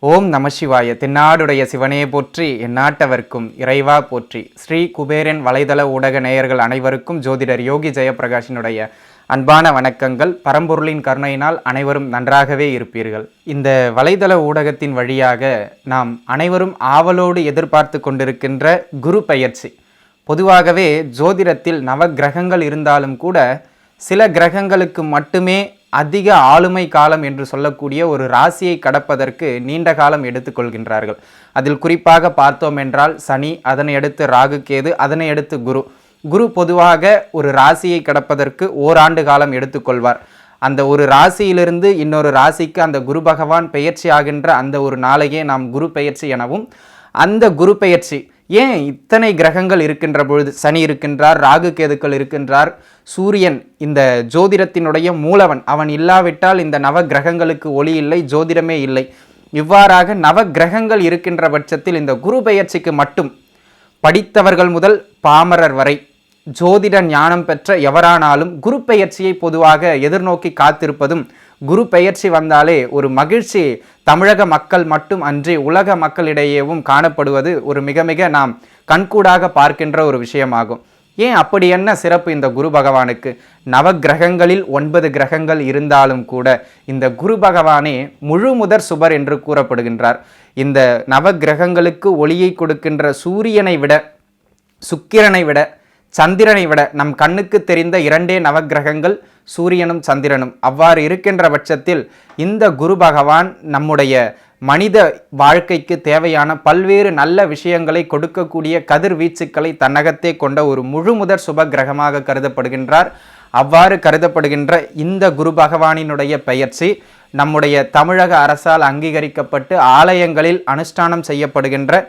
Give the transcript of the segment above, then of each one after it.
ஓம் நம சிவாய. தென்னாடுடைய சிவனே போற்றி, எந்நாட்டவர்க்கும் இறைவா போற்றி. ஸ்ரீ குபேரன் வலைதள ஊடக நேயர்கள் அனைவருக்கும் ஜோதிடர் யோகி ஜெயப்பிரகாஷினுடைய அன்பான வணக்கங்கள். பரம்பொருளின் கருணையினால் அனைவரும் நன்றாகவே இருப்பீர்கள். இந்த வலைதள ஊடகத்தின் வழியாக நாம் அனைவரும் ஆவலோடு எதிர்பார்த்து கொண்டிருக்கின்ற குரு பெயர்ச்சி. பொதுவாகவே ஜோதிடத்தில் நவ கிரகங்கள் இருந்தாலும் கூட சில கிரகங்களுக்கு மட்டுமே அதிக ஆளுமை காலம் என்று சொல்லக்கூடிய ஒரு ராசியை கடப்பதற்கு நீண்ட காலம் எடுத்துக்கொள்கின்றார்கள். அதில் குறிப்பாக பார்த்தோம் என்றால் சனி, அதனை அடுத்து ராகு கேது, அதனை அடுத்து குரு பொதுவாக ஒரு ராசியை கடப்பதற்கு ஓராண்டு காலம் எடுத்துக்கொள்வார். அந்த ஒரு ராசியிலிருந்து இன்னொரு ராசிக்கு அந்த குரு பகவான் பெயர்ச்சி ஆகின்ற அந்த ஒரு நாளையே நாம் குரு பெயர்ச்சி எனவும், அந்த குரு பெயர்ச்சி ஏன் இத்தனை கிரகங்கள் இருக்கின்ற பொழுது, சனி இருக்கின்றார், ராகு கேதுக்கள் இருக்கின்றார், சூரியன் இந்த ஜோதிடத்தினுடைய மூலவன், அவன் இல்லாவிட்டால் இந்த நவ கிரகங்களுக்கு ஒளி இல்லை, ஜோதிடமே இல்லை. இவ்வாறாக நவ கிரகங்கள் இருக்கின்ற பட்சத்தில் இந்த குரு பெயர்ச்சிக்கு மட்டும் படித்தவர்கள் முதல் பாமரர் வரை ஜோதிட ஞானம் பெற்ற எவரானாலும் குரு பெயர்ச்சியை பொதுவாக எதிர்நோக்கி காத்திருப்பதும், குரு பெயர்ச்சி வந்தாலே ஒரு மகிழ்ச்சி தமிழக மக்கள் மட்டும் அன்றி உலக மக்களிடையேவும் காணப்படுவது ஒரு மிக மிக நாம் கண்கூடாக பார்க்கின்ற ஒரு விஷயமாகும். ஏன் அப்படி என்ன சிறப்பு இந்த குரு பகவானுக்கு? நவ கிரகங்களில் 9 கிரகங்கள் இருந்தாலும் கூட இந்த குரு பகவானே முழு முதற் சுபர் என்று கூறப்படுகின்றார். இந்த நவ கிரகங்களுக்கு ஒளியை கொடுக்கின்ற சூரியனை விட, சுக்கிரனை விட, சந்திரனை விட நம் கண்ணுக்கு தெரிந்த 2 நவக்கிரகங்கள் சூரியனும் சந்திரனும். அவ்வாறு இருக்கின்ற பட்சத்தில் இந்த குரு பகவான் நம்முடைய மனித வாழ்க்கைக்கு தேவையான பல்வேறு நல்ல விஷயங்களை கொடுக்கக்கூடிய கதிர்வீச்சுக்களை தன்னகத்தே கொண்ட ஒரு முழு முதற் சுப கிரகமாக கருதப்படுகின்றார். அவ்வாறு கருதப்படுகின்ற இந்த குரு பகவானினுடைய பெயர்ச்சி நம்முடைய தமிழக அரசால் அங்கீகரிக்கப்பட்டு ஆலயங்களில் அனுஷ்டானம் செய்யப்படுகின்ற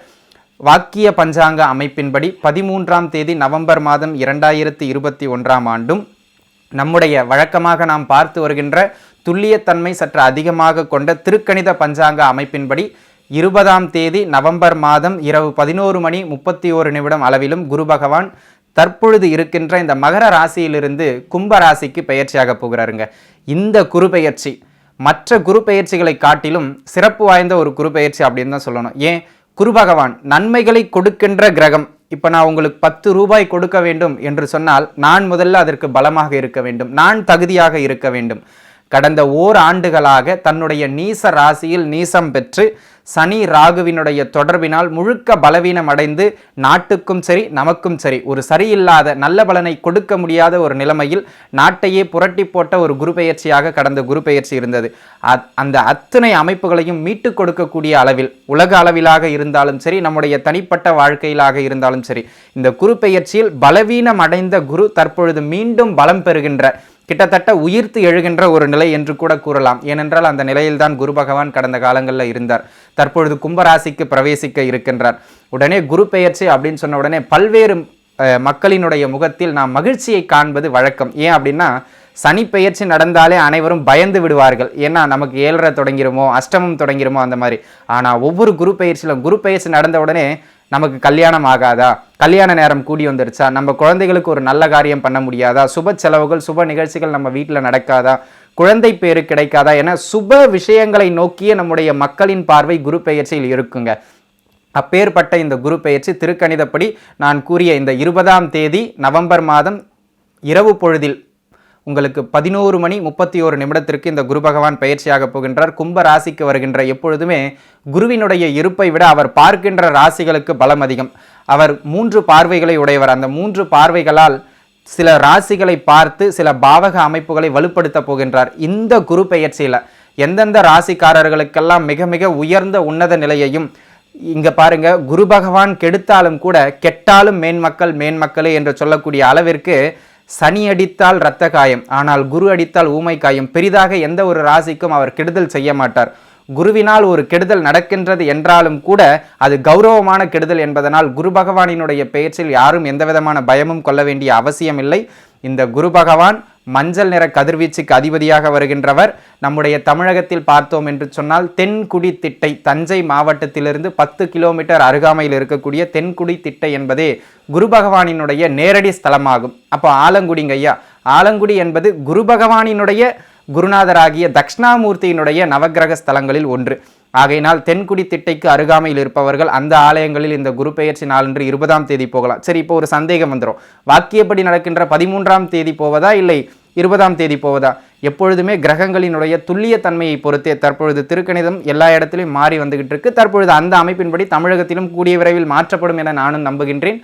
வாக்கிய பஞ்சாங்க அமைப்பின்படி 13ஆம் தேதி நவம்பர் மாதம் 2021ஆம் ஆண்டும், நம்முடைய வழக்கமாக நாம் பார்த்து வருகின்ற துல்லியத்தன்மை சற்று அதிகமாக கொண்ட திருக்கணித பஞ்சாங்க அமைப்பின்படி 20ஆம் தேதி நவம்பர் மாதம் இரவு 11:31 அளவிலும் குரு பகவான் தற்பொழுது இருக்கின்ற இந்த மகர ராசியிலிருந்து கும்ப ராசிக்கு பெயர்ச்சியாக போகிறாருங்க. இந்த குரு பெயர்ச்சி மற்ற குரு பெயர்ச்சிகளை காட்டிலும் சிறப்பு வாய்ந்த ஒரு குரு பெயர்ச்சி அப்படின்னு தான் சொல்லணும். ஏன்? குரு பகவான் நன்மைகளை கொடுக்கின்ற கிரகம். இப்போ நான் உங்களுக்கு 10 ரூபாய் கொடுக்க வேண்டும் என்று சொன்னால் நான் முதல்ல அதற்கு பலமாக இருக்க வேண்டும், நான் தகுதியாக இருக்க வேண்டும். கடந்த ஓராண்டுகளாக தன்னுடைய நீச ராசியில் நீசம் பெற்று சனி ராகுவினுடைய தொடர்பினால் முழுக்க பலவீனம் அடைந்து நாட்டுக்கும் சரி நமக்கும் சரி ஒரு சரியில்லாத நல்ல பலனை கொடுக்க முடியாத ஒரு நிலைமையில் நாட்டையே புரட்டி போட்ட ஒரு குரு பெயர்ச்சியாக கடந்த குரு பெயர்ச்சி இருந்தது. அந்த அத்தனை அமைப்புகளையும் மீட்டு கொடுக்கக்கூடிய அளவில் உலக அளவிலாக இருந்தாலும் சரி, நம்முடைய தனிப்பட்ட வாழ்க்கையிலாக இருந்தாலும் சரி, இந்த குரு பெயர்ச்சியில் பலவீனம் அடைந்த குரு தற்பொழுது மீண்டும் பலம் பெறுகின்ற, கிட்டத்தட்ட உயிர்த்து எழுகின்ற ஒரு நிலை என்று கூட கூறலாம். ஏனென்றால் அந்த நிலையில்தான் குரு பகவான் கடந்த காலங்களில் இருந்தார். தற்பொழுது கும்பராசிக்கு பிரவேசிக்க இருக்கின்றார். உடனே குரு பெயர்ச்சி அப்படின்னு சொன்ன உடனே பல்வேறு மக்களினுடைய முகத்தில் நாம் மகிழ்ச்சியை காண்பது வழக்கம். ஏன் அப்படின்னா, சனி பெயர்ச்சி நடந்தாலே அனைவரும் பயந்து விடுவார்கள். ஏன்னா நமக்கு 7:30 தொடங்கிருமோ, அஷ்டமம் தொடங்கிருமோ அந்த மாதிரி. ஆனால் ஒவ்வொரு குரு பெயர்ச்சியிலும் குரு பெயர்ச்சி நடந்த உடனே நமக்கு கல்யாணம் ஆகாதா, கல்யாண நேரம் கூடி வந்துருச்சா, நம்ம குழந்தைகளுக்கு ஒரு நல்ல காரியம் பண்ண முடியாதா, சுப செலவுகள் சுப நிகழ்ச்சிகள் நம்ம வீட்டில் நடக்காதா, குழந்தை பேரு கிடைக்காதா என சுப விஷயங்களை நோக்கிய நம்முடைய மக்களின் பார்வை குரு பெயர்ச்சியில் இருக்குங்க. அப்பேற்பட்ட இந்த குரு பெயர்ச்சி திருக்கணிதப்படி நான் கூறிய இந்த 20ஆம் தேதி நவம்பர் மாதம் இரவு பொழுதில் உங்களுக்கு 11:31 இந்த குரு பகவான் பயிற்சியாக போகின்றார். கும்ப ராசிக்கு வருகின்ற எப்பொழுதுமே குருவினுடைய இருப்பை விட அவர் பார்க்கின்ற ராசிகளுக்கு பலம் அதிகம். அவர் 3 பார்வைகளை உடையவர். அந்த 3 பார்வைகளால் சில ராசிகளை பார்த்து சில பாவக அமைப்புகளை வலுப்படுத்த போகின்றார். இந்த குரு பெயர்ச்சியில் எந்தெந்த ராசிக்காரர்களுக்கெல்லாம் மிக மிக உயர்ந்த உன்னத நிலையையும், இங்க பாருங்க, குரு பகவான் கெடுத்தாலும் கூட கெட்டாலும் மேன்மக்களே என்று சொல்லக்கூடிய அளவிற்கு சனி அடித்தால் இரத்த காயம், ஆனால் குரு அடித்தால் ஊமை காயம். பெரிதாக எந்த ஒரு ராசிக்கும் அவர் கெடுதல் செய்ய மாட்டார். குருவினால் ஒரு கெடுதல் நடக்கின்றது என்றாலும் கூட அது கௌரவமான கெடுதல் என்பதனால் குரு பகவானினுடைய பெயர்ச்சியில் யாரும் எந்த விதமான பயமும் கொள்ள வேண்டிய அவசியம் இல்லை. இந்த குரு பகவான் மஞ்சள் நிற கதிர்வீச்சுக்கு அதிபதியாக வருகின்றவர். நம்முடைய தமிழகத்தில் பார்த்தோம் என்று சொன்னால் தென்குடி திட்டை, தஞ்சை மாவட்டத்திலிருந்து 10 கிலோமீட்டர் அருகாமையில் இருக்கக்கூடிய தென்குடி திட்டை என்பதே குரு பகவானினுடைய நேரடி ஸ்தலமாகும். அப்போ ஆலங்குடிங்க ஐயா, ஆலங்குடி என்பது குரு பகவானினுடைய குருநாதராகிய தட்சிணாமூர்த்தியினுடைய நவக்கிரக ஸ்தலங்களில் ஒன்று. ஆகையினால் தென்குடி திட்டைக்கு அருகாமையில் இருப்பவர்கள் அந்த ஆலயங்களில் இந்த குரு பெயர்ச்சி நாளன்று 20ஆம் தேதி போகலாம். சரி, இப்போ ஒரு சந்தேகம் வந்துடும். வாக்கியப்படி நடக்கின்ற 13ஆம் தேதி போவதா இல்லை 20ஆம் தேதி போவதா? எப்பொழுதுமே கிரகங்களினுடைய துல்லிய தன்மையை பொறுத்தே தற்பொழுது திருக்கணிதம் எல்லா இடத்திலும் மாறி வந்துகிட்டு இருக்கு. தற்பொழுது அந்த அமைப்பின்படி தமிழகத்திலும் கூடிய விரைவில் மாற்றப்படும் என நானும் நம்புகின்றேன்.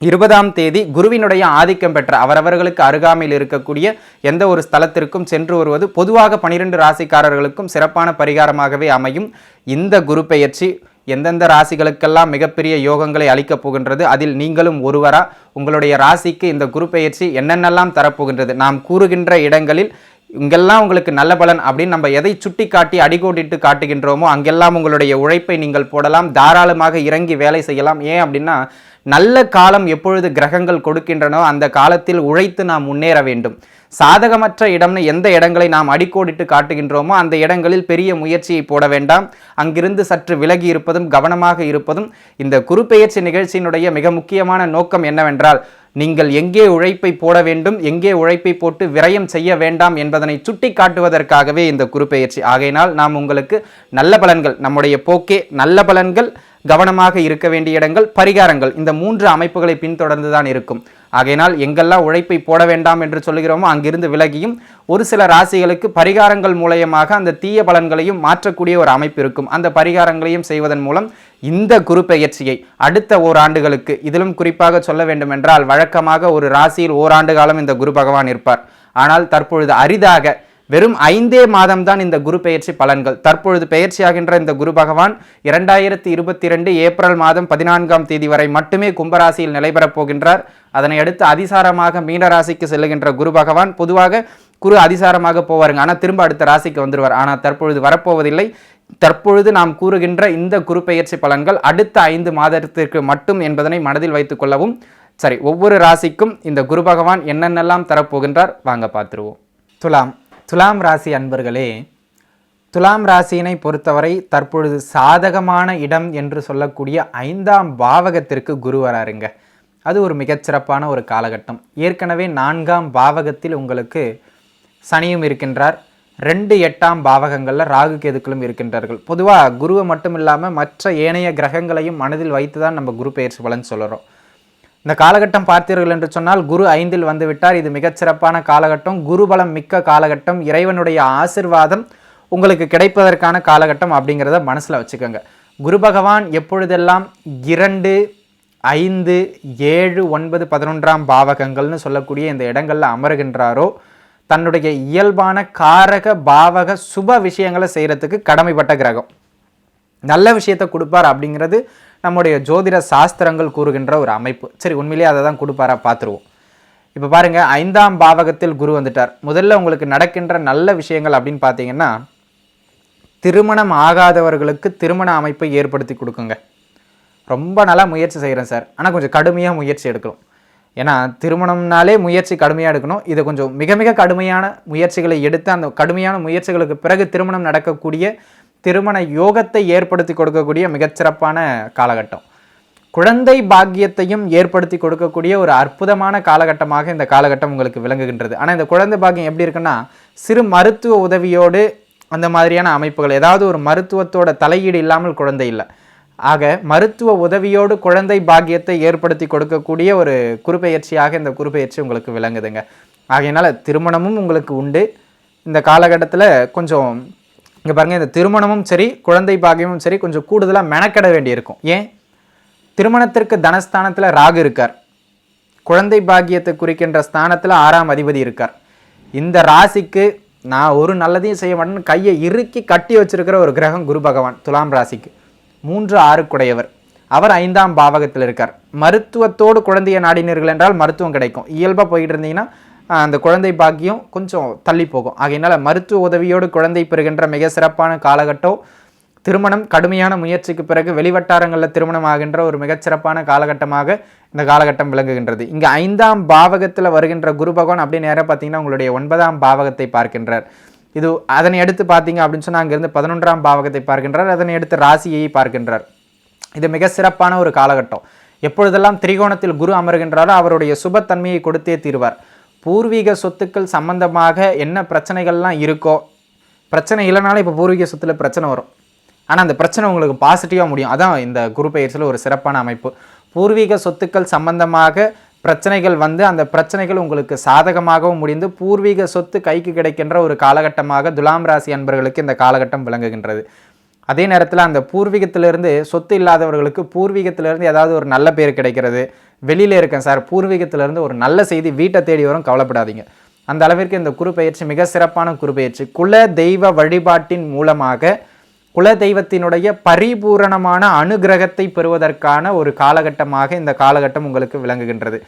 20ஆம் தேதி குருவினுடைய ஆதிக்கம் பெற்ற அவரவர்களுக்கு அருகாமையில் இருக்கக்கூடிய எந்த ஒரு ஸ்தலத்திற்கும் சென்று வருவது பொதுவாக 12 ராசிக்காரர்களுக்கும் சிறப்பான பரிகாரமாகவே அமையும். இந்த குரு பெயர்ச்சி எந்தெந்த ராசிகளுக்கெல்லாம் மிகப்பெரிய யோகங்களை அளிக்கப் போகின்றது, அதில் நீங்களும் ஒருவரா? உங்களுடைய ராசிக்கு இந்த குரு பெயர்ச்சி என்னென்னலாம் தரப்போகின்றது? நாம் கூறுகின்ற இடங்களில் இங்கெல்லாம் உங்களுக்கு நல்ல பலன் அப்படின்னு நம்ம எதை சுட்டி காட்டி அடிக்கோடிட்டு காட்டுகின்றோமோ அங்கெல்லாம் உங்களுடைய உழைப்பை நீங்கள் போடலாம். தாராளமாக இறங்கி வேலை செய்யலாம். ஏன் அப்படின்னா, நல்ல காலம் எப்பொழுது கிரகங்கள் கொடுக்கின்றனோ அந்த காலத்தில் உழைத்து நாம் முன்னேற வேண்டும். சாதகமற்ற இடம்னு எந்த இடங்களை நாம் அடிக்கோடிட்டு காட்டுகின்றோமோ அந்த இடங்களில் பெரிய முயற்சியை போட வேண்டாம். அங்கிருந்து சற்று விலகி இருப்பதும் கவனமாக இருப்பதும் இந்த குரு பெயர்ச்சி நிகழ்ச்சியினுடைய மிக முக்கியமான நோக்கம் என்னவென்றால், நீங்கள் எங்கே உழைப்பை போட வேண்டும், எங்கே உழைப்பை போட்டு விரயம் செய்ய வேண்டாம் என்பதனை சுட்டி காட்டுவதற்காகவே இந்த குரு பெயர்ச்சி. ஆகையினால் நாம் உங்களுக்கு நல்ல பலன்கள், நம்முடைய போக்கே நல்ல பலன்கள், கவனமாக இருக்க வேண்டிய இடங்கள், பரிகாரங்கள், இந்த 3 அமைப்புகளை பின்தொடர்ந்து தான் இருக்கும். ஆகையினால் எங்கெல்லாம் உழைப்பை போட வேண்டாம் என்று சொல்லுகிறோமோ அங்கிருந்து விலகியும் ஒரு சில ராசிகளுக்கு பரிகாரங்கள் மூலயமாக அந்த தீய பலன்களையும் மாற்றக்கூடிய ஒரு அமைப்பு இருக்கும். அந்த பரிகாரங்களையும் செய்வதன் மூலம் இந்த குரு பெயர்ச்சியை அடுத்த ஓராண்டுகளுக்கு, இதிலும் குறிப்பாக சொல்ல வேண்டும் என்றால், வழக்கமாக ஒரு ராசியில் ஓராண்டு காலம் இந்த குரு பகவான் இருப்பார். ஆனால் தற்பொழுது அரிதாக வெறும் 5 மாதம்தான் இந்த குரு பெயர்ச்சி பலன்கள். தற்பொழுது பெயர்ச்சியாகின்ற இந்த குரு பகவான் 2022 ஏப்ரல் மாதம் 14ஆம் தேதி வரை மட்டுமே கும்பராசியில் நிலைபெறப் போகின்றார். அதனை அடுத்து அதிசாரமாக மீனராசிக்கு செல்லுகின்ற குரு பகவான், பொதுவாக குரு அதிசாரமாக போவாருங்க, ஆனால் திரும்ப அடுத்த ராசிக்கு வந்துடுவார். ஆனால் தற்பொழுது வரப்போவதில்லை. தற்பொழுது நாம் கூறுகின்ற இந்த குரு பெயர்ச்சி பலன்கள் அடுத்த 5 மாதத்திற்கு மட்டும் என்பதனை மனதில் வைத்துக் கொள்ளவும். சரி, ஒவ்வொரு ராசிக்கும் இந்த குரு பகவான் என்னென்னலாம் தரப்போகின்றார் வாங்க பார்த்துருவோம். துலாம் ராசி அன்பர்களே, துலாம் ராசியினை பொறுத்தவரை தற்பொழுது சாதகமான இடம் என்று சொல்லக்கூடிய 5ஆம் பாவகத்திற்கு குரு வராருங்க. அது ஒரு மிகச்சிறப்பான ஒரு காலகட்டம். ஏற்கனவே 4ஆம் பாவகத்தில் உங்களுக்கு சனியும் இருக்கின்றார். 2, 8ஆம் பாவகங்களில் ராகு கேதுக்களும் இருக்கின்றார்கள். பொதுவாக குருவை மட்டும் இல்லாமல் மற்ற ஏனைய கிரகங்களையும் மனதில் வைத்து தான் நம்ம குரு பெயர்ச்சி பலன் சொல்கிறோம். இந்த காலகட்டம் பார்த்தீர்கள் என்று சொன்னால் குரு 5இல் வந்து விட்டார். இது மிகச்சிறப்பான காலகட்டம், குருபலம் மிக்க காலகட்டம், இறைவனுடைய ஆசிர்வாதம் உங்களுக்கு கிடைப்பதற்கான காலகட்டம் அப்படிங்கிறத மனசில் வச்சுக்கோங்க. குரு பகவான் எப்பொழுதெல்லாம் 2, 5, 7, 9, 11ஆம் பாவகங்கள்னு சொல்லக்கூடிய இந்த இடங்களில் அமருகின்றாரோ தன்னுடைய இயல்பான காரக பாவக சுப விஷயங்களை செய்கிறதுக்கு கடமைப்பட்ட கிரகம். நல்ல விஷயத்தை கொடுப்பார் அப்படிங்கிறது நம்முடைய ஜோதிட சாஸ்திரங்கள் கூறுகின்ற ஒரு அமைப்பு. சரி, உண்மையிலேயே அதை தான் கொடுப்பாரா பார்த்துருவோம். இப்போ பாருங்கள், 5ஆம் பாவகத்தில் குரு வந்துட்டார். முதல்ல உங்களுக்கு நடக்கின்ற நல்ல விஷயங்கள் அப்படின்னு பார்த்தீங்கன்னா, திருமணம் ஆகாதவர்களுக்கு திருமண அமைப்பை ஏற்படுத்தி கொடுக்குங்க. ரொம்ப நல்லா முயற்சி செய்கிறேன் சார், ஆனால் கொஞ்சம் கடுமையாக முயற்சி எடுக்கணும். ஏன்னா திருமணம்னாலே முயற்சி கடுமையாக எடுக்கணும். இதை கொஞ்சம் மிக மிக கடுமையான முயற்சிகளை எடுத்து அந்த கடுமையான முயற்சிகளுக்கு பிறகு திருமணம் நடக்கக்கூடிய திருமண யோகத்தை ஏற்படுத்தி கொடுக்கக்கூடிய மிகச்சிறப்பான காலகட்டம். குழந்தை பாக்கியத்தையும் ஏற்படுத்தி கொடுக்கக்கூடிய ஒரு அற்புதமான காலகட்டமாக இந்த காலகட்டம் உங்களுக்கு விளங்குகின்றது. ஆனால் இந்த குழந்தை பாக்கியம் எப்படி இருக்குன்னா, சிறு மருத்துவ உதவியோடு அந்த மாதிரியான அமைப்புகள், ஏதாவது ஒரு மருத்துவத்தோட தலையீடு இல்லாமல் குழந்தை இல்லை. ஆக மருத்துவ உதவியோடு குழந்தை பாக்கியத்தை ஏற்படுத்தி கொடுக்கக்கூடிய ஒரு குருபெயர்ச்சியாக இந்த குருபெயர்ச்சி உங்களுக்கு விளங்குதுங்க. ஆகையினால திருமணமும் உங்களுக்கு உண்டு. இந்த காலகட்டத்தில் கொஞ்சம் இங்கே பாருங்கள், இந்த திருமணமும் சரி குழந்தை பாக்கியமும் சரி கொஞ்சம் கூடுதலாக மெனக்கெட வேண்டியிருக்கும். ஏன்? திருமணத்திற்கு தனஸ்தானத்தில் ராகு இருக்கார், குழந்தை பாக்கியத்தை குறிக்கின்ற ஸ்தானத்தில் 6ஆம் அதிபதி இருக்கார். இந்த ராசிக்கு நான் ஒரு நல்லதையும் செய்ய மாட்டேன்னு கையை இறுக்கி கட்டி வச்சிருக்கிற ஒரு கிரகம் குரு பகவான். துலாம் ராசிக்கு 3, 6 குடையவர். அவர் 5ஆம் பாவகத்தில் இருக்கார். மருத்துவத்தோடு குழந்தைய நாடினீர்கள் என்றால் மருத்துவம் கிடைக்கும். இயல்பாக போயிட்டு இருந்தீங்கன்னா அந்த குழந்தை பாக்கியம் கொஞ்சம் தள்ளி போகும். ஆகையினால மருத்துவ உதவியோடு குழந்தை பெறுகின்ற மிக சிறப்பான காலகட்டம். திருமணம் கடுமையான முயற்சிக்கு பிறகு வெளிவட்டாரங்களில் திருமணம் ஆகின்ற ஒரு மிகச்சிறப்பான காலகட்டமாக இந்த காலகட்டம் விளங்குகின்றது. இங்கே 5ஆம் பாவகத்தில் வருகின்ற குரு பகவான் அப்படியே நேராக பார்த்தீங்கன்னா உங்களுடைய 9ஆம் பாவகத்தை பார்க்கின்றார். இது அதனை எடுத்து பார்த்தீங்க அப்படின்னு சொன்னால் அங்கிருந்து 11ஆம் பாவகத்தை பார்க்கின்றார். அதனை எடுத்து ராசியை பார்க்கின்றார். இது மிக சிறப்பான ஒரு காலகட்டம். எப்பொழுதெல்லாம் திரிகோணத்தில் குரு அமர்கின்றாரோ அவருடைய சுபத்தன்மையை கொடுத்தே தீர்வார். பூர்வீக சொத்துக்கள் சம்பந்தமாக என்ன பிரச்சனைகள்லாம் இருக்கோ, பிரச்சனை இல்லைனாலும் இப்போ பூர்வீக சொத்துல பிரச்சனை வரும், ஆனால் அந்த பிரச்சனை உங்களுக்கு பாசிட்டிவாக முடியும். அதான் இந்த குரு பெயர்ச்சியில் ஒரு சிறப்பான அமைப்பு. பூர்வீக சொத்துக்கள் சம்பந்தமாக பிரச்சனைகள் வந்து அந்த பிரச்சனைகள் உங்களுக்கு சாதகமாகவும் முடிந்து பூர்வீக சொத்து கைக்கு கிடைக்கின்ற ஒரு காலகட்டமாக துலாம் ராசி அன்பர்களுக்கு இந்த காலகட்டம் விளங்குகின்றது. அதே நேரத்தில் அந்த பூர்வீகத்திலிருந்து சொத்து இல்லாதவர்களுக்கு பூர்வீகத்திலிருந்து ஏதாவது ஒரு நல்ல பேர் கிடைக்கிறது. வெளியில் இருக்கேன் சார், பூர்வீகத்திலிருந்து ஒரு நல்ல செய்தி வீட்டை தேடி வரும், கவலைப்படாதீங்க. அந்த அளவிற்கு இந்த குரு பெயர்ச்சி மிக சிறப்பான குரு பெயர்ச்சி. குல தெய்வ வழிபாட்டின் மூலமாக குல தெய்வத்தினுடைய பரிபூரணமான அனுகிரகத்தை பெறுவதற்கான ஒரு காலகட்டமாக இந்த காலகட்டம் உங்களுக்கு விளங்குகின்றது.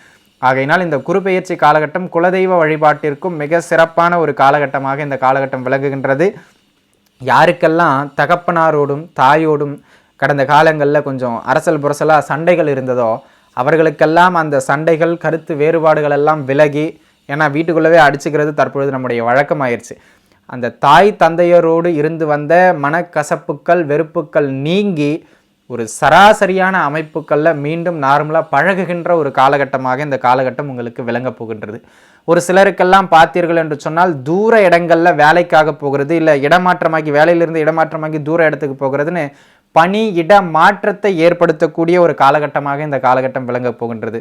ஆகையினால் இந்த குரு பெயர்ச்சி காலகட்டம் குலதெய்வ வழிபாட்டிற்கும் மிக சிறப்பான ஒரு காலகட்டமாக இந்த காலகட்டம் விளங்குகின்றது. யாருக்கெல்லாம் தகப்பனாரோடும் தாயோடும் கடந்த காலங்களில் கொஞ்சம் அரசல் புரசலாக சண்டைகள் இருந்ததோ அவர்களுக்கெல்லாம் அந்த சண்டைகள் கருத்து வேறுபாடுகள் எல்லாம் விலகி, ஏன்னா வீட்டுக்குள்ளவே அடிச்சுக்கிறது தற்பொழுது நம்முடைய வழக்கமாயிருச்சு. அந்த தாய் தந்தையரோடு இருந்து வந்த மனக்கசப்புக்கள் வெறுப்புக்கள் நீங்கி ஒரு சராசரியான அமைப்புகளில் மீண்டும் நார்மலாக பழகுகின்ற ஒரு காலகட்டமாக இந்த காலகட்டம் உங்களுக்கு விளங்கப் போகின்றது. ஒரு சிலருக்கெல்லாம் பார்த்தீர்கள் என்று சொன்னால் தூர இடங்களில் வேலைக்காக போகிறது, இல்லை இடமாற்றமாகி வேலையிலிருந்து இடமாற்றமாகி தூர இடத்துக்கு போகிறதுன்னு பணி இட மாற்றத்தை ஏற்படுத்தக்கூடிய ஒரு காலகட்டமாக இந்த காலகட்டம் விளங்கப் போகின்றது.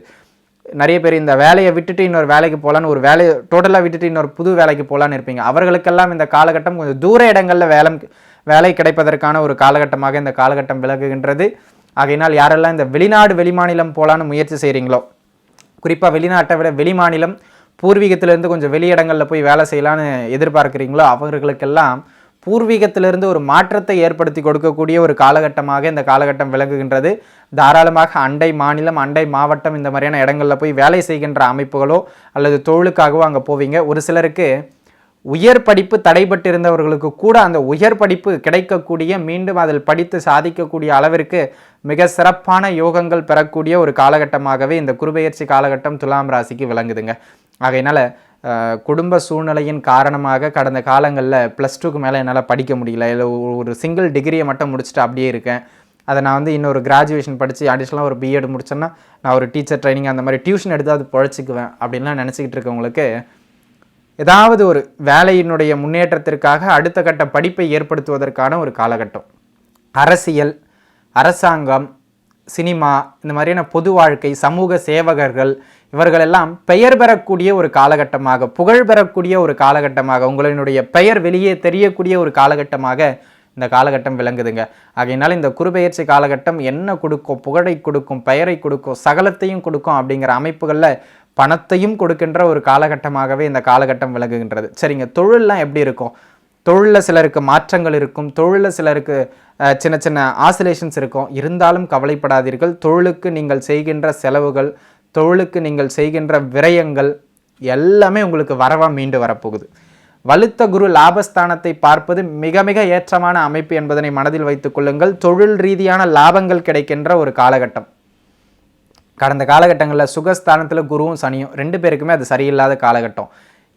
நிறைய பேர் இந்த வேலையை விட்டுட்டு இன்னொரு வேலைக்கு போகலான்னு, ஒரு வேலையை டோட்டலாக விட்டுட்டு இன்னொரு புது வேலைக்கு போகலான்னு இருப்பீங்க. அவர்களுக்கெல்லாம் இந்த காலகட்டம் கொஞ்சம் தூர இடங்களில் வேலை கிடைப்பதற்கான ஒரு காலகட்டமாக இந்த காலகட்டம் விளங்குகின்றது. ஆகையினால் யாரெல்லாம் இந்த வெளிநாடு வெளிமாநிலம் போகலான்னு முயற்சி செய்கிறீங்களோ, குறிப்பாக வெளிநாட்டை விட வெளிமாநிலம் பூர்வீகத்திலிருந்து கொஞ்சம் வெளியிடங்களில் போய் வேலை செய்யலான்னு எதிர்பார்க்குறீங்களோ அவர்களுக்கெல்லாம் பூர்வீகத்திலிருந்து ஒரு மாற்றத்தை ஏற்படுத்தி கொடுக்கக்கூடிய ஒரு காலகட்டமாக இந்த காலகட்டம் விளங்குகின்றது. தாராளமாக அண்டை மாநிலம் அண்டை மாவட்டம் இந்த மாதிரியான இடங்களில் போய் வேலை செய்கின்ற அமைப்புகளோ அல்லது தொழிலுக்காகவோ அங்கே போவீங்க. ஒரு சிலருக்கு உயர் படிப்பு தடைபட்டிருந்தவர்களுக்கு கூட அந்த உயர் படிப்பு கிடைக்கக்கூடிய, மீண்டும் அதில் படித்து சாதிக்கக்கூடிய அளவிற்கு மிக சிறப்பான யோகங்கள் பெறக்கூடிய ஒரு காலகட்டமாகவே இந்த குருபெயர்ச்சி காலகட்டம் துலாம் ராசிக்கு விளங்குதுங்க. ஆகையினால குடும்ப சூழ்நிலையின் காரணமாக கடந்த காலங்களில் +2க்கு மேலே என்னால் படிக்க முடியல, இல்லை ஒரு சிங்கிள் டிகிரியை மட்டும் முடிச்சுட்டு அப்படியே இருக்கேன், அதை நான் வந்து இன்னொரு கிராஜுவேஷன் படித்து அடிஷ்னலாக ஒரு பிஎட் முடிச்சேன்னா நான் ஒரு டீச்சர் ட்ரைனிங் அந்த மாதிரி டியூஷன் எடுத்து அது பொழைச்சிக்குவேன் அப்படின்லாம் நினச்சிக்கிட்டு இருக்கவங்களுக்கு ஏதாவது ஒரு வேலையினுடைய முன்னேற்றத்திற்காக அடுத்த கட்ட படிப்பை ஏற்படுத்துவதற்கான ஒரு காலகட்டம். அரசியல், அரசாங்கம், சினிமா, இந்த மாதிரியான பொது வாழ்க்கை, சமூக சேவகர்கள் இவர்களெல்லாம் பெயர் பெறக்கூடிய ஒரு காலகட்டமாக, புகழ் பெறக்கூடிய ஒரு காலகட்டமாக, உங்களினுடைய பெயர் வெளியே தெரியக்கூடிய ஒரு காலகட்டமாக இந்த காலகட்டம் விளங்குதுங்க. ஆகையினால இந்த குருபெயர்ச்சி காலகட்டம் என்ன கொடுக்கும்? புகழை கொடுக்கும், பெயரை கொடுக்கும், சகலத்தையும் கொடுக்கும். அப்படிங்கிற அமைப்புகளில் பணத்தையும் கொடுக்கின்ற ஒரு காலகட்டமாகவே இந்த காலகட்டம் விளங்குகின்றது. சரிங்க, தொழிலெலாம் எப்படி இருக்கும்? தொழிலில் சிலருக்கு மாற்றங்கள் இருக்கும், தொழிலில் சிலருக்கு சின்ன சின்ன ஆசிலேஷன்ஸ் இருக்கும். இருந்தாலும் கவலைப்படாதீர்கள். தொழிலுக்கு நீங்கள் செய்கின்ற செலவுகள், தொழிலுக்கு நீங்கள் செய்கின்ற விரயங்கள் எல்லாமே உங்களுக்கு வரவா மீண்டு வரப்போகுது. வலுத்த குரு லாபஸ்தானத்தை பார்ப்பது மிக மிக ஏற்றமான அமைப்பு என்பதனை மனதில் வைத்துக் கொள்ளுங்கள். தொழில் ரீதியான லாபங்கள் கிடைக்கின்ற ஒரு காலகட்டம். கடந்த காலகட்டங்களில் சுகஸ்தானத்தில் குருவும் சனியும் 2 பேருக்குமே அது சரியில்லாத காலகட்டம்.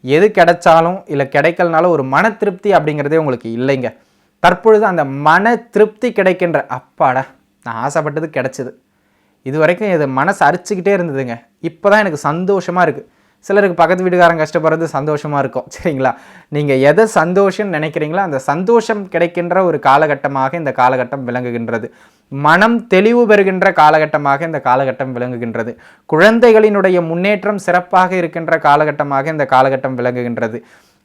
எது கிடைச்சாலும் இல்லை கிடைக்கலனாலும் ஒரு மன திருப்தி அப்படிங்கிறதே உங்களுக்கு இல்லைங்க. தற்பொழுது அந்த மன திருப்தி கிடைக்கின்ற, அப்பாடா நான் ஆசைப்பட்டது கிடைச்சிது, இது வரைக்கும் இது மனசு அரிச்சுக்கிட்டே இருந்ததுங்க, இப்போ தான் எனக்கு சந்தோஷமாக இருக்குது. சிலருக்கு பக்கத்து வீட்டுக்காரங்க கஷ்டப்படுறது சந்தோஷமாக இருக்கும். சரிங்களா, நீங்கள் எதை சந்தோஷம் நினைக்கிறீங்களோ அந்த சந்தோஷம் கிடைக்கின்ற ஒரு காலகட்டமாக இந்த காலகட்டம் விளங்குகின்றது. மனம் தெளிவு பெறுகின்ற காலகட்டமாக இந்த காலகட்டம் விளங்குகின்றது. குழந்தைகளினுடைய முன்னேற்றம் சிறப்பாக இருக்கின்ற காலகட்டமாக இந்த காலகட்டம் விளங்குகின்றது.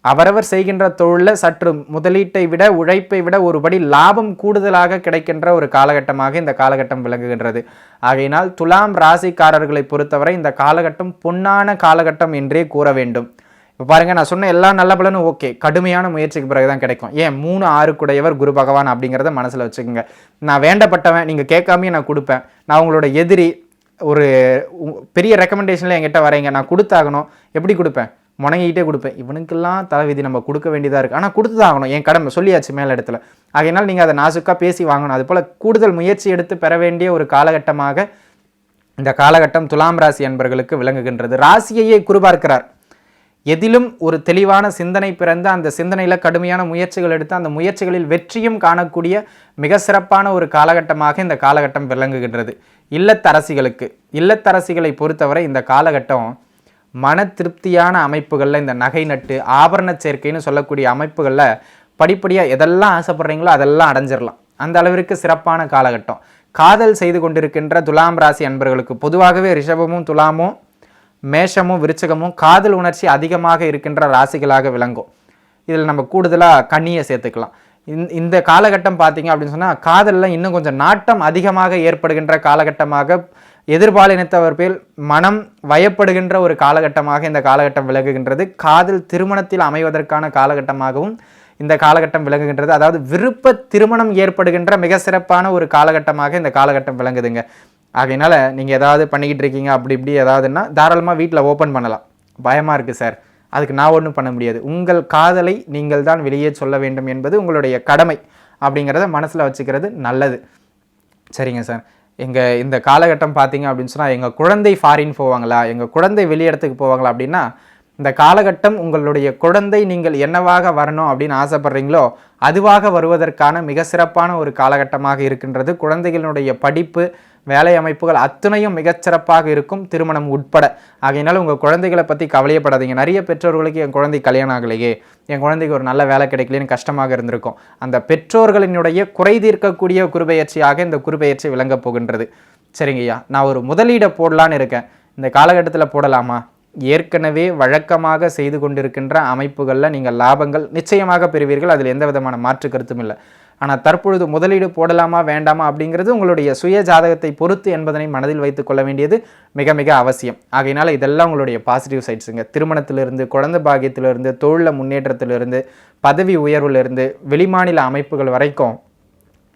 அவரவர் செய்கின்ற தொழிலில் சற்று முதலீட்டை விட உழைப்பை விட ஒருபடி லாபம் கூடுதலாக கிடைக்கின்ற ஒரு காலகட்டமாக இந்த காலகட்டம் விளங்குகின்றது. ஆகையினால் துலாம் ராசிக்காரர்களை பொறுத்தவரை இந்த காலகட்டம் பொன்னான காலகட்டம் என்றே கூற வேண்டும். இப்போ பாருங்கள், நான் சொன்ன எல்லா நல்ல பலனும் ஓகே, கடுமையான முயற்சிக்கு பிறகு தான் கிடைக்கும். ஏன் 3 6 கூடையவர் குரு பகவான் அப்படிங்கிறத மனசில் வச்சுக்கோங்க. நான் வேண்டப்பட்டவன், நீங்கள் கேட்காமையே நான் கொடுப்பேன். நான் உங்களோட எதிரி, ஒரு பெரிய ரெக்கமெண்டேஷனில் என்கிட்ட வரீங்க, நான் கொடுத்தாகணும். எப்படி கொடுப்பேன்? முணங்கிக்கிட்டே கொடுப்பேன். இவனுக்கெல்லாம் தலைவிதி நம்ம கொடுக்க வேண்டியதாக இருக்குது, ஆனால் கொடுத்து தான் ஆகணும், என் கடமை சொல்லியாச்சு மேல் இடத்துல. ஆகையினால் நீங்கள் அதை நாசுக்காக பேசி வாங்கணும். அதுபோல் கூடுதல் முயற்சி எடுத்து பெற வேண்டிய ஒரு காலகட்டமாக இந்த காலகட்டம் துலாம் ராசி என்பவர்களுக்கு விளங்குகின்றது. ராசியையே குருபார்க்கிறார். எதிலும் ஒரு தெளிவான சிந்தனை பிறந்து அந்த சிந்தனையில் கடுமையான முயற்சிகள் எடுத்து அந்த முயற்சிகளில் வெற்றியும் காணக்கூடிய மிக சிறப்பான ஒரு காலகட்டமாக இந்த காலகட்டம் விளங்குகின்றது. இல்லத்தரசிகளை பொறுத்தவரை இந்த காலகட்டம் மன திருப்தியான அமைப்புகளில் இந்த நகை நட்டு ஆபரண சேர்க்கைன்னு சொல்லக்கூடிய அமைப்புகளில் படிப்படியாக எதெல்லாம் ஆசைப்படுறீங்களோ அதெல்லாம் அடைஞ்சிடலாம். அந்த அளவிற்கு சிறப்பான காலகட்டம். காதல் செய்து கொண்டிருக்கின்ற துலாம் ராசி அன்பர்களுக்கு பொதுவாகவே ரிஷபமும் துலாமும் மேஷமும் விருச்சகமும் காதல் உணர்ச்சி அதிகமாக இருக்கின்ற ராசிகளாக விளங்கும். இதில் நம்ம கூடுதலாக கன்னியை சேர்த்துக்கலாம். இந்த காலகட்டம் பார்த்தீங்க அப்படின்னு சொன்னால் காதலில் இன்னும் கொஞ்சம் நாட்டம் அதிகமாக ஏற்படுகின்ற காலகட்டமாக, எதிர்பாலினத்தவர் பேர் மனம் வயப்படுகின்ற ஒரு காலகட்டமாக இந்த காலகட்டம் விலகுகின்றது. காதல் திருமணத்தில் அமைவதற்கான காலகட்டமாகவும் இந்த காலகட்டம் விளங்குகின்றது. அதாவது விருப்ப திருமணம் ஏற்படுகின்ற மிக சிறப்பான ஒரு காலகட்டமாக இந்த காலகட்டம் விளங்குதுங்க. ஆகையினால நீங்கள் ஏதாவது பண்ணிக்கிட்டு இருக்கீங்க அப்படி இப்படி ஏதாவதுன்னா தாராளமாக வீட்டில் ஓப்பன் பண்ணலாம். பயமாக இருக்குது சார், அதுக்கு நான் ஒன்றும் பண்ண முடியாது. உங்கள் காதலை நீங்கள் தான் வெளியே சொல்ல வேண்டும் என்பது உங்களுடைய கடமை அப்படிங்கிறத மனசில் வச்சுக்கிறது நல்லது. சரிங்க சார், இந்த காலகட்டம் பார்த்தீங்க அப்படின்னு சொன்னால் எங்கள் குழந்தை ஃபாரின் போவாங்களா, எங்கள் குழந்தை வெளியிடத்துக்கு போவாங்களா அப்படின்னா, இந்த காலகட்டம் உங்களுடைய குழந்தை நீங்கள் என்னவாக வரணும் அப்படின்னு ஆசைப்படுறீங்களோ அதுவாக வருவதற்கான மிக சிறப்பான ஒரு காலகட்டமாக இருக்கின்றது. குழந்தைகளுடைய படிப்பு, வேலை அமைப்புகள் அத்தனையும் மிகச்சிறப்பாக இருக்கும், திருமணம் உட்பட. ஆகையினால உங்கள் குழந்தைகளை பற்றி கவலையப்படாதீங்க. நிறைய பெற்றோர்களுக்கு என் குழந்தை கல்யாணம் ஆகலையே, என் குழந்தைக்கு ஒரு நல்ல வேலை கிடைக்கலன்னு கஷ்டமாக இருந்திருக்கும். அந்த பெற்றோர்களினுடைய குறை தீர்க்கக்கூடிய குருபெயர்ச்சியாக இந்த குருபெயர்ச்சி விளங்கப் போகின்றது. சரிங்கய்யா, நான் ஒரு முதலீடை போடலான்னு இருக்கேன், இந்த காலகட்டத்தில் போடலாமா? ஏற்கனவே வழக்கமாக செய்து கொண்டிருக்கின்ற அமைப்புகளில் நீங்கள் லாபங்கள் நிச்சயமாக பெறுவீர்கள், அதில் எந்த விதமான மாற்று கருத்தும் இல்லை. ஆனால் தற்பொழுது முதலீடு போடலாமா வேண்டாமா அப்படிங்கிறது உங்களுடைய சுய ஜாதகத்தை பொறுத்து என்பதனை மனதில் வைத்துக் கொள்ள வேண்டியது மிக மிக அவசியம். ஆகையினால இதெல்லாம் உங்களுடைய பாசிட்டிவ் சைட்ஸுங்க. திருமணத்திலிருந்து, குழந்தை பாக்கியத்திலிருந்து, தொழில முன்னேற்றத்திலிருந்து, பதவி உயர்விலிருந்து, வெளிமாநில அமைப்புகள் வரைக்கும்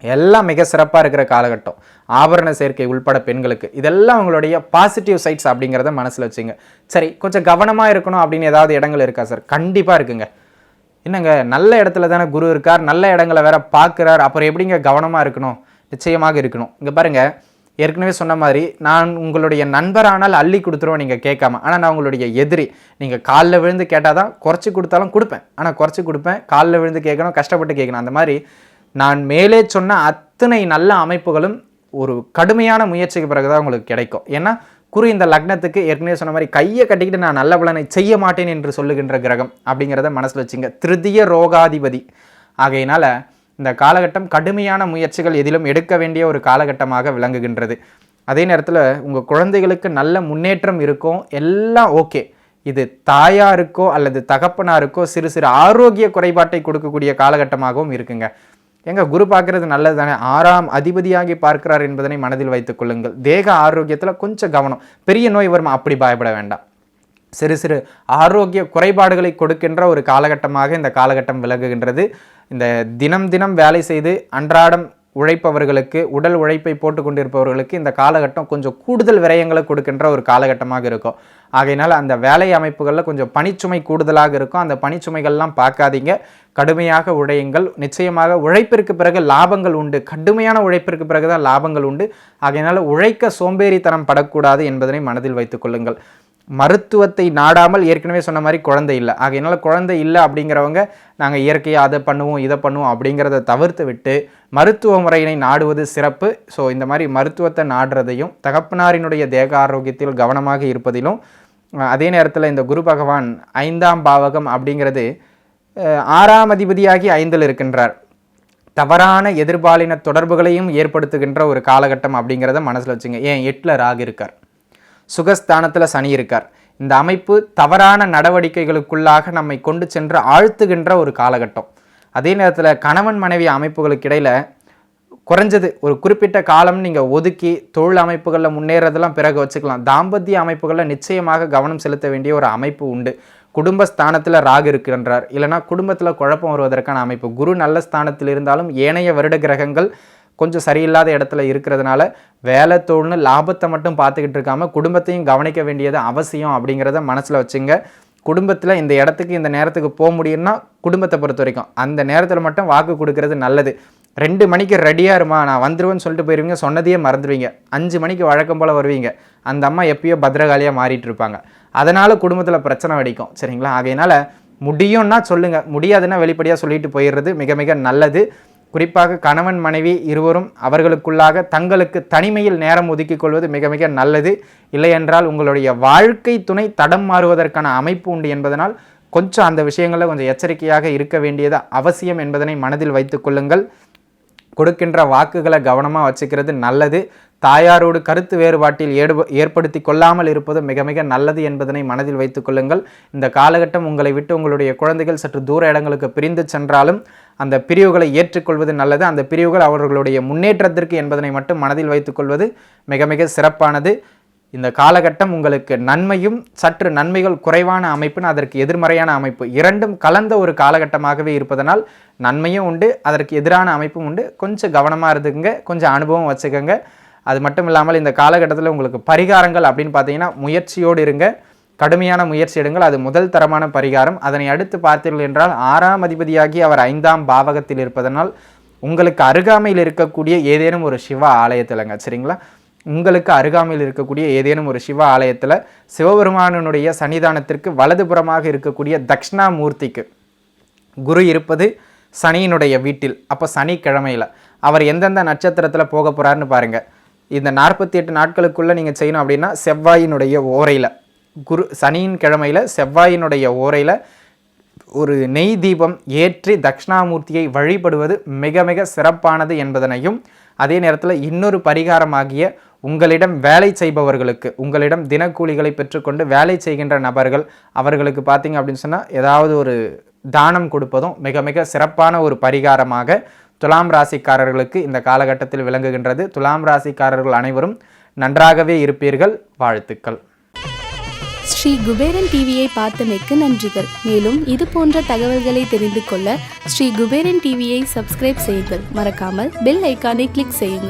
எல்லாம் மிக சிறப்பாக இருக்கிற காலகட்டம். ஆபரண சேர்க்கை உள்பட பெண்களுக்கு இதெல்லாம் உங்களுடைய பாசிட்டிவ் சைட்ஸ் அப்படிங்கிறத மனசில் வச்சுங்க. சரி, கொஞ்சம் கவனமாக இருக்கணும் அப்படின்னு ஏதாவது இடங்கள் இருக்கா சார்? கண்டிப்பாக இருக்குங்க. என்னங்க, நல்ல இடத்துல தானே குரு இருக்கார், நல்ல இடங்களை வேற பார்க்குறார், அப்புறம் எப்படிங்க கவனமாக இருக்கணும்? நிச்சயமாக இருக்கணும். இங்கே பாருங்கள், ஏற்கனவே சொன்ன மாதிரி நான் உங்களுடைய நண்பரானால் அள்ளி கொடுத்துருவோம் நீங்கள் கேட்காம. ஆனால் நான் உங்களுடைய எதிரி. நீங்கள் காலில் விழுந்து கேட்டால் தான் குறைச்சி கொடுத்தாலும் கொடுப்பேன். ஆனால் குறைச்சி கொடுப்பேன், காலில் விழுந்து கேட்கணும், கஷ்டப்பட்டு கேட்கணும். அந்த மாதிரி நான் மேலே சொன்ன அத்தனை நல்ல அமைப்புகளும் ஒரு கடுமையான முயற்சிக்கு பிறகுதான் உங்களுக்கு கிடைக்கும். ஏன்னா குரு இந்த லக்னத்துக்கு ஏற்கனவே சொன்ன மாதிரி கையை கட்டிக்கிட்டு நான் நல்ல பலனை செய்ய மாட்டேன் என்று சொல்லுகின்ற கிரகம் அப்படிங்கிறத மனசில் வச்சுங்க. திருதிய ரோகாதிபதி. ஆகையினால இந்த காலகட்டம் கடுமையான முயற்சிகள் எதிலும் எடுக்க வேண்டிய ஒரு காலகட்டமாக விளங்குகின்றது. அதே நேரத்தில் உங்கள் குழந்தைகளுக்கு நல்ல முன்னேற்றம் இருக்கும், எல்லாம் ஓகே. இது தாயாருக்கோ அல்லது தகப்பனாருக்கோ சிறு சிறு ஆரோக்கிய குறைபாட்டை கொடுக்கக்கூடிய காலகட்டமாகவும் இருக்குங்க. எங்க குரு பார்க்கறது நல்லது தானே, 6ஆம் அதிபதியாகி பார்க்கிறார் என்பதனை மனதில் வைத்துக் கொள்ளுங்கள். தேக ஆரோக்கியத்தில் கொஞ்சம் கவனம். பெரிய நோய் வருமா அப்படி பயப்பட வேண்டாம். சிறு சிறு ஆரோக்கிய குறைபாடுகளை கொடுக்கின்ற ஒரு காலகட்டமாக இந்த காலகட்டம் விலகுகின்றது. இந்த தினம் தினம் வேலை செய்து அன்றாடம் உழைப்பவர்களுக்கு, உடல் உழைப்பை போட்டு கொண்டிருப்பவர்களுக்கு இந்த காலகட்டம் கொஞ்சம் கூடுதல் விரயங்களை கொடுக்கின்ற ஒரு காலகட்டமாக இருக்கும். ஆகையினால் அந்த வேலை அமைப்புகளில் கொஞ்சம் பணிச்சுமை கூடுதலாக இருக்கும். அந்த பணிச்சுமைகள்லாம் பார்க்காதீங்க, கடுமையாக உழையுங்கள். நிச்சயமாக உழைப்பிற்கு பிறகு லாபங்கள் உண்டு. கடுமையான உழைப்பிற்கு பிறகுதான் லாபங்கள் உண்டு. ஆகையினால் உழைக்க சோம்பேறித்தனம் படக்கூடாது என்பதனை மனதில் வைத்துக் கொள்ளுங்கள். மருத்துவத்தை நாடாமல், ஏற்கனவே சொன்ன மாதிரி குழந்தை இல்லை, ஆகையினால குழந்தை இல்லை அப்படிங்கிறவங்க நாங்கள் இயற்கையாக அதை பண்ணுவோம் இதை பண்ணுவோம் அப்படிங்கிறத தவிர்த்து விட்டு மருத்துவ முறையினை நாடுவது சிறப்பு. ஸோ இந்த மாதிரி மருத்துவத்தை நாடுறதையும், தகப்பனாரினுடைய தேக ஆரோக்கியத்தில் கவனமாக இருப்பதிலும், அதே நேரத்தில் இந்த குரு பகவான் 5ஆம் பாவகம் அப்படிங்கிறது 6ஆம் அதிபதியாகி 5இல் இருக்கின்றார். தவறான எதிர்பாலின தொடர்புகளையும் ஏற்படுத்துகின்ற ஒரு காலகட்டம் அப்படிங்கிறத மனசில் வச்சுங்க. ஏன் 8ல் ராகு இருக்கார், சுகஸ்தானத்தில் சனி இருக்கார். இந்த அமைப்பு தவறான நடவடிக்கைகளுக்குள்ளாக நம்மை கொண்டு சென்று ஆழ்த்துகின்ற ஒரு காலகட்டம். அதே நேரத்தில் கணவன் மனைவி அமைப்புகளுக்கு இடையில் குறைஞ்சது ஒரு குறிப்பிட்ட காலம் நீங்கள் ஒதுக்கி தொழில் அமைப்புகளில் முன்னேறதெல்லாம் பிறகு வச்சுக்கலாம். தாம்பத்திய அமைப்புகளில் நிச்சயமாக கவனம் செலுத்த வேண்டிய ஒரு அமைப்பு உண்டு. குடும்பஸ்தானத்தில் ராகு இருக்கின்றார், இல்லைனா குடும்பத்தில் குழப்பம் வருவதற்கான அமைப்பு. குரு நல்ல ஸ்தானத்தில் இருந்தாலும் ஏனைய வருட கிரகங்கள் கொஞ்சம் சரியில்லாத இடத்துல இருக்கிறதுனால வேலை தொழில்னு லாபத்தை மட்டும் பார்த்துக்கிட்டு இருக்காமல் குடும்பத்தையும் கவனிக்க வேண்டியது அவசியம் அப்படிங்கிறத மனசில் வச்சுங்க. குடும்பத்தில் இந்த இடத்துக்கு இந்த நேரத்துக்கு போக முடியும்னா குடும்பத்தை பொறுத்த வரைக்கும் அந்த நேரத்தில் மட்டும் வாக்கு கொடுக்கறது நல்லது. 2 மணிக்கு ரெடியாக இருமா நான் வந்துடுவேன்னு சொல்லிட்டு போயிருவீங்க, சொன்னதையே மறந்துடுவீங்க. 5 மணிக்கு வழக்கம் போல் வருவீங்க, அந்த அம்மா எப்பயோ பத்திரகாலியாக மாறிட்டு இருப்பாங்க. அதனால் குடும்பத்தில் பிரச்சனை வெடிக்கும். சரிங்களா? ஆகையினால முடியும்னா சொல்லுங்கள், முடியாதுன்னா வெளிப்படையாக சொல்லிட்டு போயிடுறது மிக மிக நல்லது. குறிப்பாக கணவன் மனைவி இருவரும் அவர்களுக்குள்ளாக தங்களுக்கு தனிமையில் நேரம் ஒதுக்கிக் கொள்வது மிக மிக நல்லது. இல்லையென்றால் உங்களுடைய வாழ்க்கை துணை தடம் மாறுவதற்கான அமைப்பு உண்டு என்பதனால் கொஞ்சம் அந்த விஷயங்களில் கொஞ்சம் எச்சரிக்கையாக இருக்க வேண்டியது அவசியம் என்பதனை மனதில் வைத்துக் கொள்ளுங்கள். கொடுக்கின்ற வாக்குகளை கவனமாக வச்சுக்கிறது நல்லது. தாயாரோடு கருத்து வேறுபாட்டில் ஏற்படுத்தி கொள்ளாமல் இருப்பது மிக மிக நல்லது என்பதனை மனதில் வைத்துக் கொள்ளுங்கள். இந்த காலகட்டம் உங்களை விட்டு உங்களுடைய குழந்தைகள் சற்று தூர இடங்களுக்கு பிரிந்து சென்றாலும் அந்த பிரிவுகளை ஏற்றுக்கொள்வது நல்லது. அந்த பிரிவுகள் அவர்களுடைய முன்னேற்றத்திற்கு என்பதனை மட்டும் மனதில் வைத்துக் கொள்வது மிக மிக சிறப்பானது. இந்த காலகட்டம் உங்களுக்கு நன்மையும் சற்று நன்மைகள் குறைவான அமைப்புன்னு அதற்கு எதிர்மறையான அமைப்பு இரண்டும் கலந்த ஒரு காலகட்டமாகவே இருப்பதனால் நன்மையும் உண்டு, அதற்கு எதிரான அமைப்பும் உண்டு. கொஞ்சம் கவனமாக இருந்துக்குங்க, கொஞ்சம் அனுபவம் வச்சுக்கோங்க. அது மட்டும் இல்லாமல் இந்த காலகட்டத்தில் உங்களுக்கு பரிகாரங்கள் அப்படின்னு பார்த்தீங்கன்னா முயற்சியோடு இருங்க, கடுமையான முயற்சி எடுங்கள். அது முதல் தரமான பரிகாரம். அதனை அடுத்து பார்த்தீர்கள் என்றால் 6ஆம் அதிபதியாகி அவர் 5ஆம் பாவகத்தில் இருப்பதனால் உங்களுக்கு அருகாமையில் இருக்கக்கூடிய ஏதேனும் ஒரு சிவ ஆலயத்திலங்க, சரிங்களா, உங்களுக்கு அருகாமையில் இருக்கக்கூடிய ஏதேனும் ஒரு சிவ ஆலயத்தில் சிவபெருமானுடைய சன்னிதானத்திற்கு வலதுபுறமாக இருக்கக்கூடிய தட்சிணாமூர்த்திக்கு குரு இருப்பது சனியினுடைய வீட்டில். அப்போ சனிக்கிழமையில் அவர் எந்தெந்த நட்சத்திரத்தில் போக போகிறாருன்னு பாருங்கள். இந்த 48 நாட்களுக்குள்ளே நீங்கள் செய்யணும் அப்படின்னா செவ்வாயினுடைய ஓரையில் குரு சனியின் கிழமையில் செவ்வாயினுடைய ஓரையில் ஒரு நெய் தீபம் ஏற்றி தட்சிணாமூர்த்தியை வழிபடுவது மிக மிக சிறப்பானது என்பதனையும், அதே நேரத்தில் இன்னொரு பரிகாரமாகிய உங்களிடம் வேலை செய்பவர்களுக்கு, உங்களிடம் தினக்கூலிகளை பெற்றுக்கொண்டு வேலை செய்கின்ற நபர்கள் அவர்களுக்கு பார்த்தீங்க அப்படின்னு சொன்னால் ஏதாவது ஒரு தானம் கொடுப்பதும் மிக மிக சிறப்பான ஒரு பரிகாரமாக துலாம் ராசிக்காரர்களுக்கு இந்த காலகட்டத்தில் விளங்குகின்றது. துலாம் ராசிக்காரர்கள் அனைவரும் நன்றாகவே இருப்பீர்கள். வாழ்த்துக்கள். ஸ்ரீ குபேரன் டிவியை பார்த்தமைக்கு நன்றிகள். மேலும் இது போன்ற தகவல்களை தெரிந்து கொள்ள ஸ்ரீ குபேரன் டிவியை சப்ஸ்கிரைப் செய்யுங்கள். மறக்காமல் பெல் ஐக்கானை கிளிக் செய்யுங்கள்.